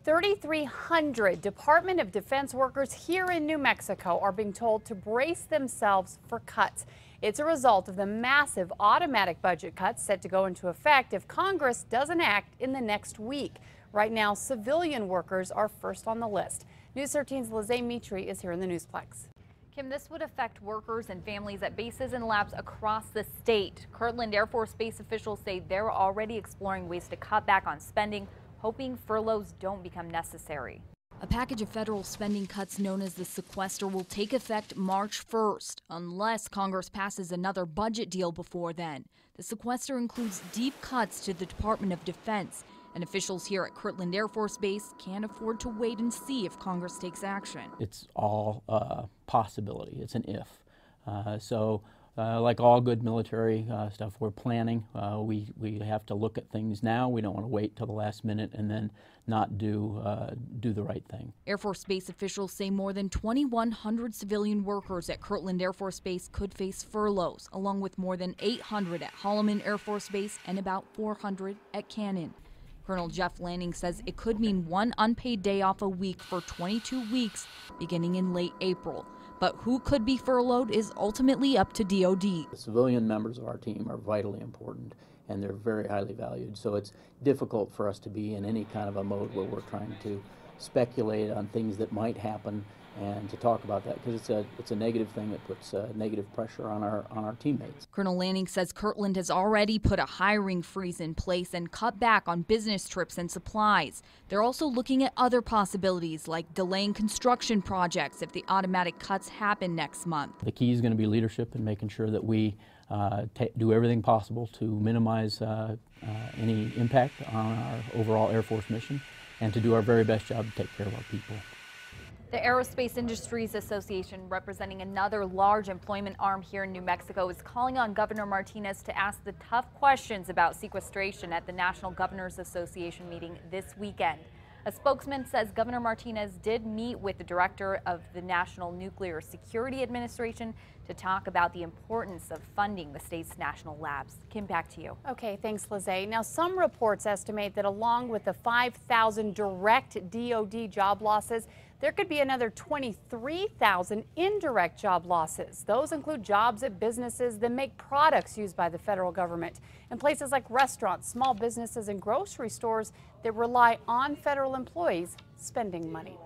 3,300 Department of Defense workers here in New Mexico are being told to brace themselves for cuts. It's a result of the massive automatic budget cuts set to go into effect if Congress doesn't act in the next week. Right now, civilian workers are first on the list. News 13's Lizzie Mitri is here in the Newsplex. Kim, this would affect workers and families at bases and labs across the state. Kirtland Air Force Base officials say they're already exploring ways to cut back on spending, hoping furloughs don't become necessary. A package of federal spending cuts known as the Sequester will take effect March 1st, unless Congress passes another budget deal before then. The Sequester includes deep cuts to the Department of Defense, and officials here at Kirtland Air Force Base can't afford to wait and see if Congress takes action. It's all a possibility. It's an if. Like all good military stuff, we're planning. We have to look at things now. We don't want to wait till the last minute and then not do the right thing. Air Force Base officials say more than 2,100 civilian workers at Kirtland Air Force Base could face furloughs, along with more than 800 at Holloman Air Force Base and about 400 at Cannon. Colonel Jeff Lanning says it could mean one unpaid day off a week for 22 weeks beginning in late April. But who could be furloughed is ultimately up to DOD. The civilian members of our team are vitally important and they're very highly valued. So it's difficult for us to be in any kind of a mode where we're trying to speculate on things that might happen and to talk about that, because it's a negative thing that puts negative pressure on our teammates. Colonel Lanning says Kirtland has already put a hiring freeze in place and cut back on business trips and supplies. They're also looking at other possibilities like delaying construction projects if the automatic cuts happen next month. The key is going to be leadership and making sure that we do everything possible to minimize any impact on our overall Air Force mission and to do our very best job to take care of our people. The Aerospace Industries Association, representing another large employment arm here in New Mexico, is calling on Governor Martinez to ask the tough questions about sequestration at the National Governors Association meeting this weekend. A spokesman says Governor Martinez did meet with the director of the National Nuclear Security Administration to talk about the importance of funding the state's national labs. Kim, back to you. Okay, thanks, Lizzie. Now, some reports estimate that along with the 5,000 direct DOD job losses, there could be another 23,000 indirect job losses. Those include jobs at businesses that make products used by the federal government, in places like restaurants, small businesses, and grocery stores that rely on federal employees spending money.